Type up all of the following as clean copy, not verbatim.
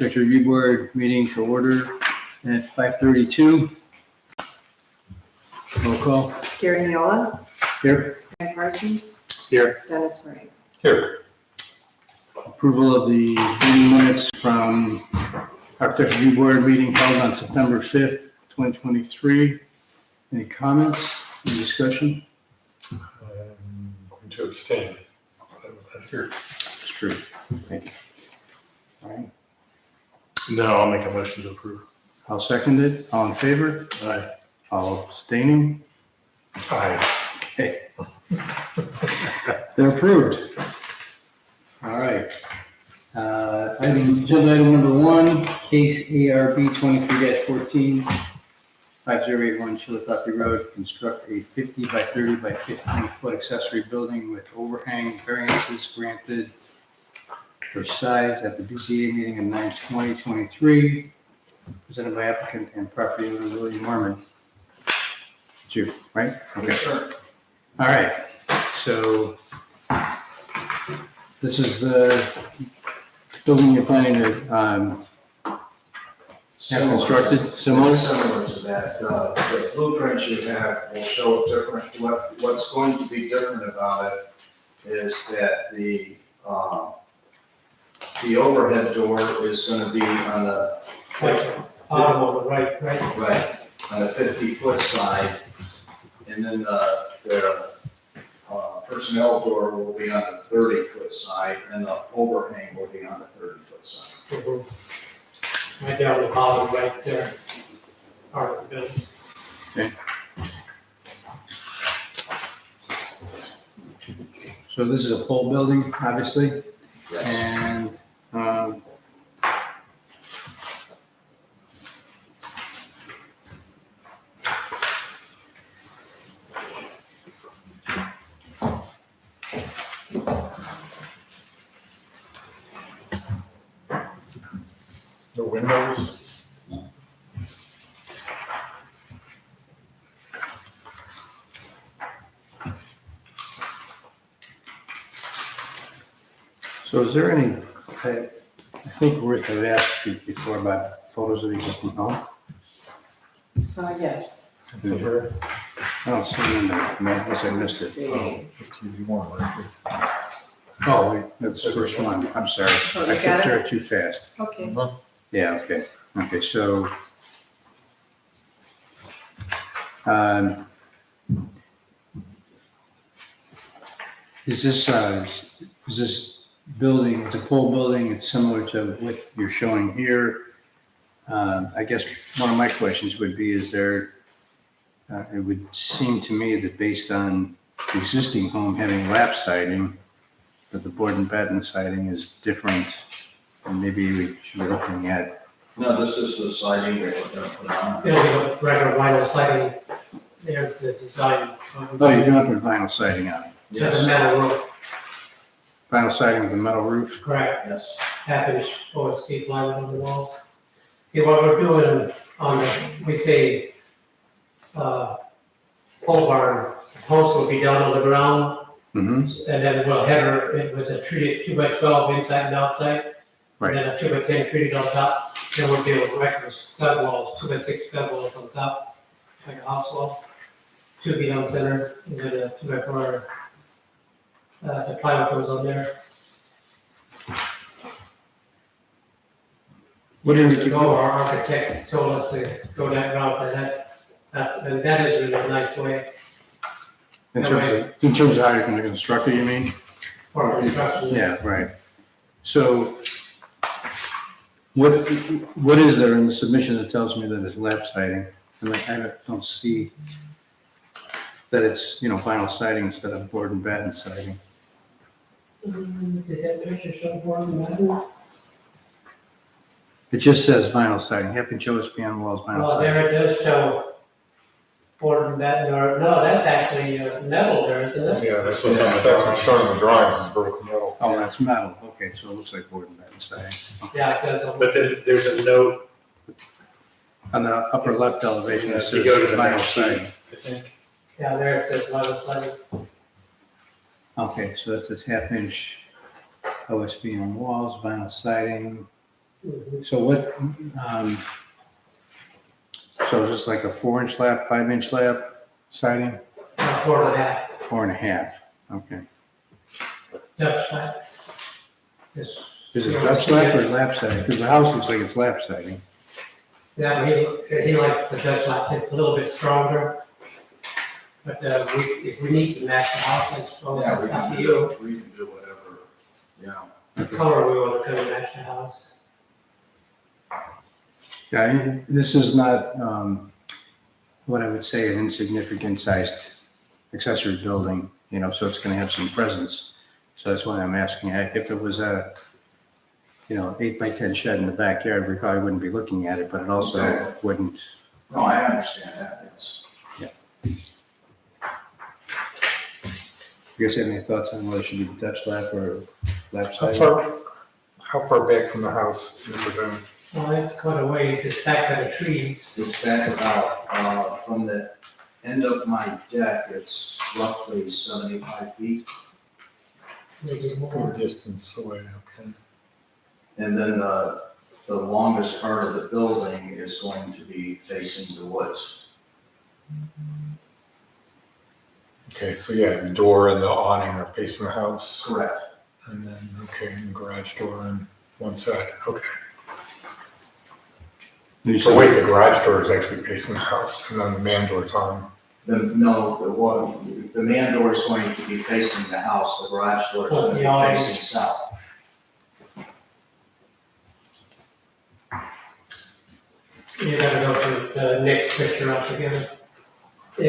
Architecture Review Board meeting to order at 5:32. Roll call. Gary Neola, Here. Brian Parsons, Here. Dennis Ray. Here. Approval of the meeting minutes from Architecture Review Board meeting held on September 5th, 2023. Any comments, any discussion? I'm going to abstain. I'm not here. It's true. Thank you. All right. No, I'll make a motion to approve. I'll second it. All in favor? Aye. All abstaining? Aye. Okay. They're approved. All right. Agenda item number 1, case ARB 23-14, 5081 Chillicothe Road, construct a 50 by 30 by 15 foot accessory building with overhang variances granted for size at the BCA meeting of 9/20/23, presented by applicant and property owner William Mormon. It's you, right? Okay. All right, so this is the building you're planning to have constructed, similar? Similar to that, the blueprints you have will show different, what's going to be different about it is that the overhead door is gonna be on the Bottom on the right. right, on the 50-foot side. And then the personnel door will be on the 30-foot side, and the overhang will be on the 30-foot side. Right down the bottom, right there. Part of the building. So this is a pole building, obviously, and The windows. so is there any, I think Ruth had asked you before about photos of the existing home. Yes. Here. I don't see them in there, unless I missed it. See. You want one? Oh, wait, that's the first one, I'm sorry. Oh, you I got clicked it? through it too fast. Okay. Yeah, okay, so. Is this building, it's a pole building, it's similar to what you're showing here? I guess one of my questions would be, is there, it would seem to me that based on the existing home having lap siding, that the board and batten siding is different, and maybe we should be looking at. No, this is the siding that we're gonna put on. It'll be a regular vinyl siding. There's the design. Oh, you're gonna put vinyl siding on it. To the metal roof, Vinyl siding with a metal roof? Yes. correct, Yes. half-inch OSB plywood on the wall. See, what we're doing on the, we say, pole barn, the post will be down on the ground, Mm-hmm, and then we'll header it with a treated 2x12 inside and outside. Right. And then a 2x10 treated on top. Then we'll do regular stud walls, 2x6 stud walls on top, like a house wall. 2 feet on center, and then a 2x4, the plywood goes on there. What Years did you ago, our architect told us to go that route, and and that is really a nice way in terms of how you're gonna construct it, you mean? for construction. Yeah, right. So what is there in the submission that tells me that it's lap siding? I don't see that it's, vinyl siding instead of board and batten siding. Did that picture show more than that? It just says vinyl siding, half inch OSB on walls, vinyl Well, siding. there it does show board and batten, or, no, that's actually metal there, isn't it? Yeah, that's what's on the, that's what's shown in the drawings, is vertical metal. Oh, that's metal, okay, so it looks like board and batten siding. Yeah, it does. But then there's a note, On the upper left elevation, it If says you go to the vinyl next sheet. siding. I think. Yeah, there it says vinyl siding. Okay, so that's a half inch OSB on walls, vinyl siding, Mhm. So what, so is this like a 4-inch slab, 5-inch slab siding? 4.5 4.5, okay. Dutch slab. This- Is it Dutch slab or lap siding? Because the house looks like it's lap siding. Yeah, he likes the Dutch slab, it's a little bit stronger. But, if we need to match the house, it's all Yeah, we up can to you. do whatever, you know. The color we want to kind of match the house. Yeah, this is not, what I would say, an insignificant sized accessory building, so it's gonna have some presence. So that's why I'm asking, if it was a, 8x10 shed in the backyard, we probably wouldn't be looking at it, but it also Exactly. wouldn't. No, I understand that, yes. You guys have any thoughts on whether it should be Dutch lap or lap How siding? far back from the house is it then? Well, it's quite a ways, it's back by the trees. It's back about, from the end of my deck, it's roughly 75 feet. Maybe It's a more. good distance away, okay. And then the longest part of the building is going to be facing the woods. Okay, so yeah, the door and the awning are facing the house, Correct. and then, and the garage door on one side, okay. You So said- wait, the garage door is actually facing the house, and then the man door's on. The man door is going to be facing the house, the garage door is going to Yeah. be facing south. You gotta go to the next picture up again. Right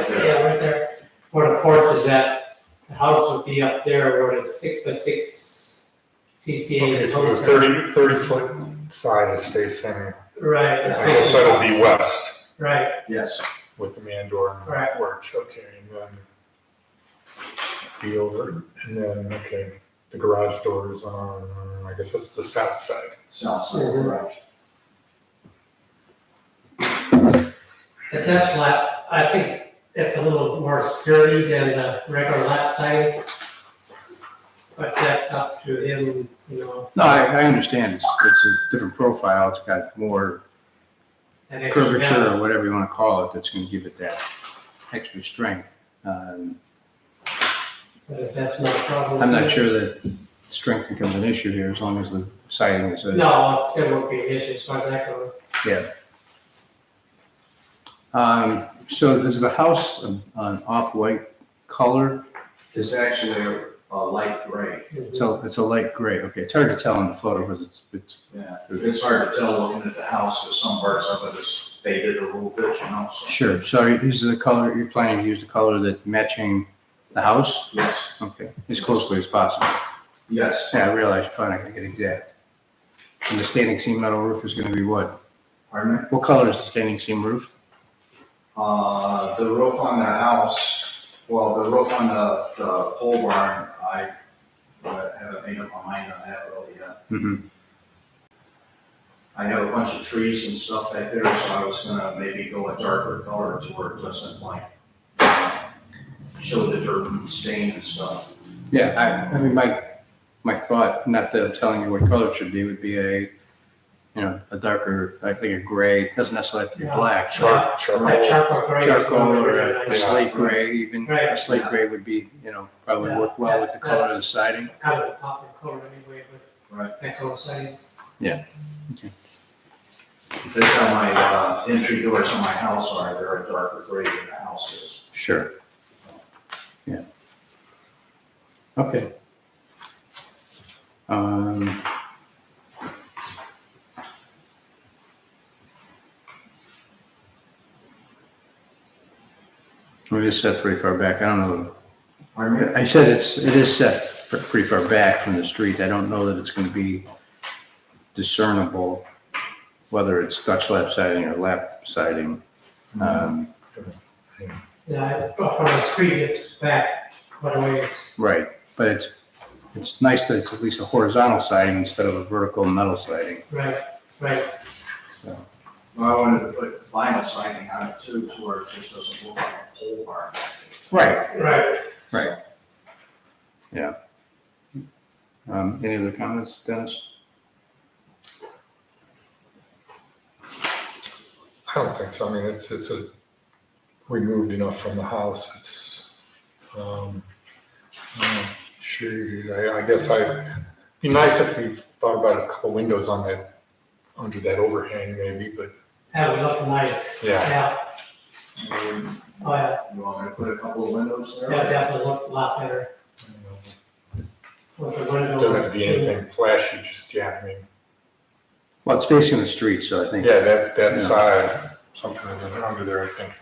there. Yeah, right there. Where the porch is at, the house would be up there where the 6x6 CCA. Okay, so the 30-foot side is facing, Right. it's I guess facing that'll south. be west Right, Yes, with the man door and Right. the porch, okay, and then be over, and then, okay, the garage door is on, I guess that's the south side. south side, Mhm. correct. the Dutch lap, I think that's a little more sturdy than the regular lap siding. But that's up to him, No, I understand, it's a different profile, it's got more that extra curvature down. or whatever you want to call it, that's going to give it that extra strength. But if that's not a problem. I'm not sure that strength becomes an issue here as long as the siding is a, No, it won't be an issue as far as that goes. yeah. So is the house an off-white color? It's actually a light gray. So it's a light gray, okay, it's hard to tell in the photo because it's, Yeah, it's hard to tell looking at the house, because some parts of it is faded a little bit, so. sure, so this is the color, you're planning to use the color that's matching the house? Yes, Okay, as closely as possible. yes. Yeah, I realize you're probably not gonna get exact. And the standing seam metal roof is gonna be what? Pardon me? What color is the standing seam roof? The roof on the house, well, the roof on the pole barn, I haven't made up my mind on that really yet. Mm-hmm. I have a bunch of trees and stuff back there, so I was gonna maybe go a darker color to where it doesn't like show the dirt and stain and stuff. Yeah, I mean, my thought, not that I'm telling you what color it should be, would be a darker, like a gray, doesn't necessarily have to be Yeah. black. Charcoal. That charcoal gray. is Charcoal probably or really a nice. slate gray even. Right. A slate gray would be, probably Yeah, work well with the color of the that's- siding. Kind of a popular color anyway with Right. that color siding. That's how my entry doors on my house are, they're a darker gray than the house is. Sure. Yeah. Okay. It is set pretty far back. I don't know. Pardon me? I said it is set pretty far back from the street. I don't know that it's going to be discernible whether it's Dutch lap siding or lap siding. Yeah, from the street, it's back quite a ways. Right, but it's nice that it's at least a horizontal siding instead of a vertical metal siding. Right, right. So, Well, I wanted to put vinyl siding on it too, to where it just doesn't look like a pole barn. right. Right. Yeah. Any other comments, Dennis? don't think so. I mean, it's removed enough from the house. It's, sure, I guess it'd be nice if we thought about a couple windows on that, under that overhang maybe, but That would look nice. Yeah. Oh, yeah, You want me to put a couple of windows there? that definitely look a lot better with the window. doesn't have to be anything flashy, just, yeah, I mean, Well, it's facing the street, so I think, yeah, that Yeah. side, something under there, I think.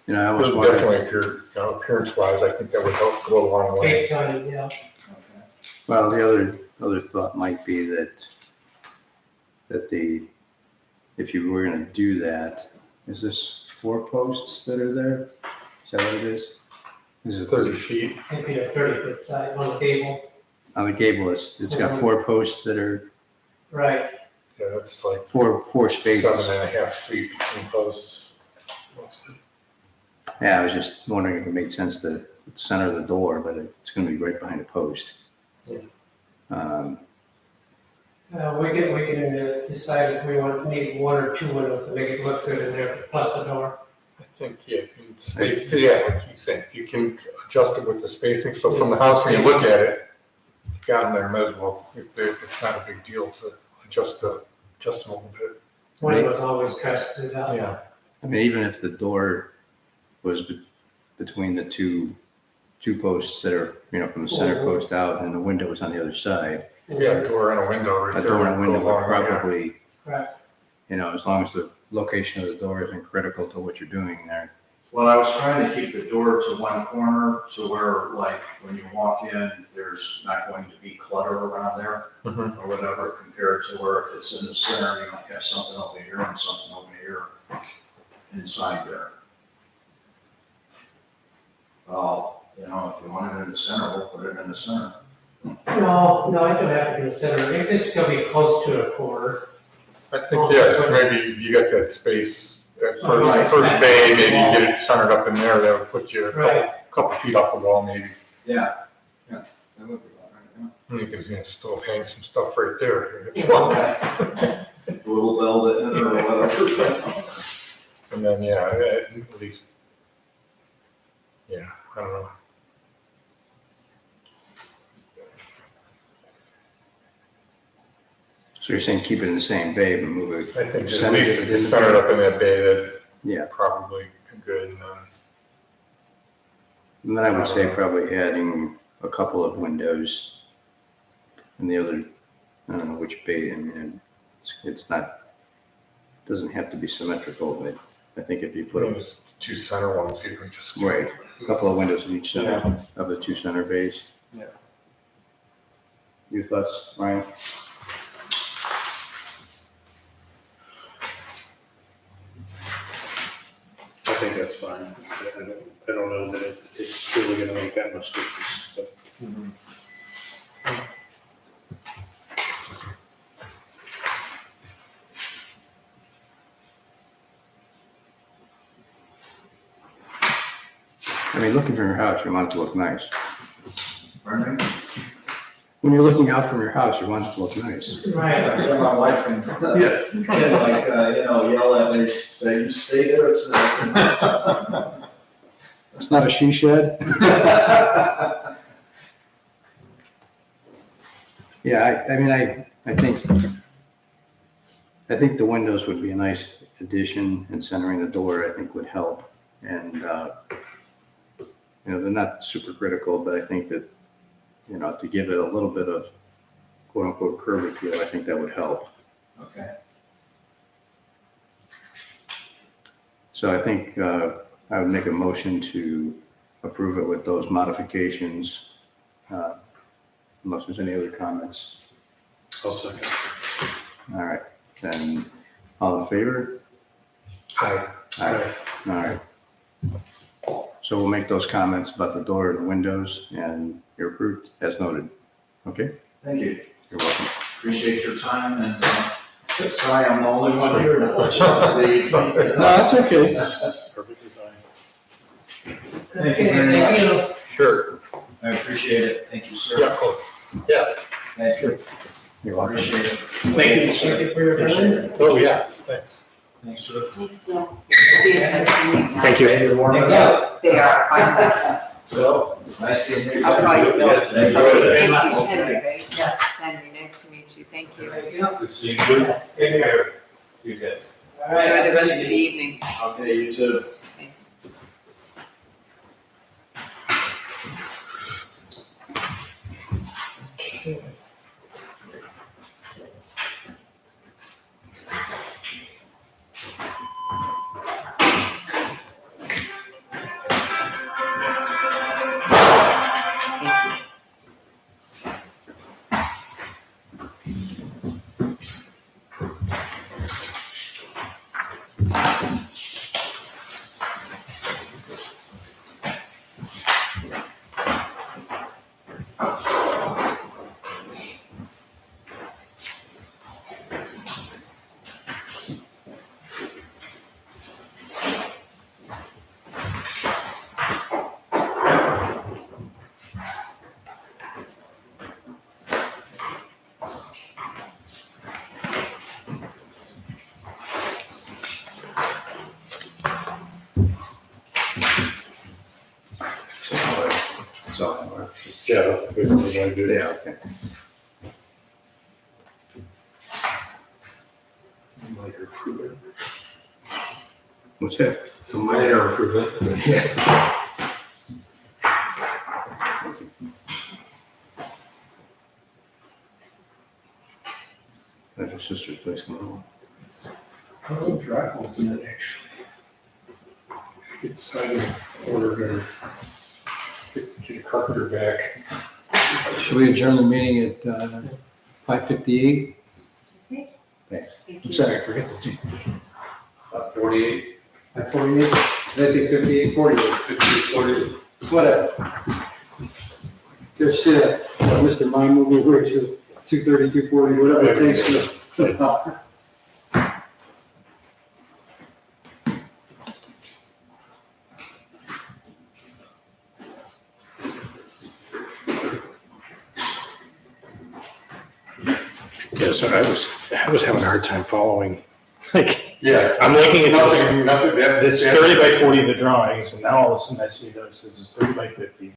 you know, I It almost would wonder, definitely appear, you know, appearance wise, I think that would help go a long way. Big time, yeah. Okay. well, the other thought might be that if you were gonna do that, is this 4 posts that are there? Is that what it is? Is it 30 feet, It'd be a 30-foot side on the gable. on the gable? It's got 4 posts that are Right. yeah, that's like four 7.5 spaces. feet between posts. Yeah, I was just wondering if it made sense to center the door, but it's gonna be right behind a post. Yeah. We can decide if we want, need 1 or 2 windows to make it look good in there, plus the door. I think, yeah, in space, yeah, like you said, you can adjust it with the spacing, so from the house, when you look at it, you got them there, might as well, it's not a big deal to adjust them a little bit. Windows always cuts it out. Yeah. I mean, even if the door was between the two posts that are, you know, from the center Mhm. post out, and the window was on the other side, Yeah, a door and a window right a there. door and a would window go a would long way, yeah. probably, Right. you know, as long as the location of the door isn't critical to what you're doing there. Well, I was trying to keep the door to one corner, so where, like, when you walk in, there's not going to be clutter around there Mhm. or whatever, compared to where if it's in the center, you might have something over here and something over here inside there. Well, you know, if you want it in the center, we'll put it in the center. No, it don't have to be in the center. It could still be close to a corner. I think, yeah, just maybe you got that space, that Right. first bay, maybe you get it centered up in there, that would put you a Right. couple feet off the wall maybe. Yeah, that would be all right, And you can, you know, still hang some stuff right there. yeah. Little bell in it or whatever. And then, yeah, at least, yeah, I don't know. So you're saying keep it in the same bay, but move it, I think at Center least it if in it's the centered bay. up in that bay, that yeah. probably good. And then I would say probably adding a couple of windows in the other, I don't know which bay, I mean, it's not, doesn't have to be symmetrical, but I think if you put a, Just 2 center ones, you can just. right, a couple of windows in each center of the 2 center bays. Yeah. Your thoughts, Ryan? I think that's fine. I don't know that it's really gonna make that much difference, but. I mean, looking from your house, you want it to look nice. Pardon me? When you're looking out from your house, you want it to look nice. Right. Yeah, my wife can, Yes. can like, you know, yell at me, say, you stay there, it's. It's not a she shed? Yeah, I mean, I think the windows would be a nice addition, and centering the door, I think, would help. And, you know, they're not super critical, but I think that, you know, to give it a little bit of quote unquote curb appeal, I think that would help. Okay. So I think I would make a motion to approve it with those modifications, unless there's any other comments. I'll second. All right, then, all in favor? Hi. All right. So we'll make those comments about the door and the windows, and you're approved as noted. Okay, Thank you. you're welcome. Appreciate your time and, sorry, I'm the only one here to watch out for the. No, that's okay. Perfectly fine. Thank you very Thank much. you. Sure. I appreciate it. Thank you, sir. Yeah, cool. Yeah. Thank you. You're welcome. Appreciate it. Thank you. Thank you for your time. Oh, yeah, thanks. Thanks, Bill. Be interesting. Thank you. They are fine. So, nice seeing you. I'll call you. Thank Thank you. you, Henry, right? Yes, Henry, nice to meet you. Thank you. Good seeing Yes. Take care. You guys. All right. Enjoy the rest of the evening. Okay, you too. Thanks. Yeah, that's basically what I do. Yeah, okay. Minor improvement. What's that? It's a minor improvement. Yeah. How's your sister's place coming along? I'll drive holes in it actually. Get siding ordered and get a carpenter back. Should we adjourn the meeting at 5:58? Okay. Thanks. Thank I'm you. sorry, I forget the T. 48, At 48? Did I say 58? 48. 48. Whatever. There's shit, Mr. Mind movie where he says 230, 240, whatever it takes to. Yeah, so I was having a hard time following. Like, Yeah. I'm looking at this, Nothing, it's 30 by 40 the drawings, and now all of a sudden I see that it says it's 30 by 50.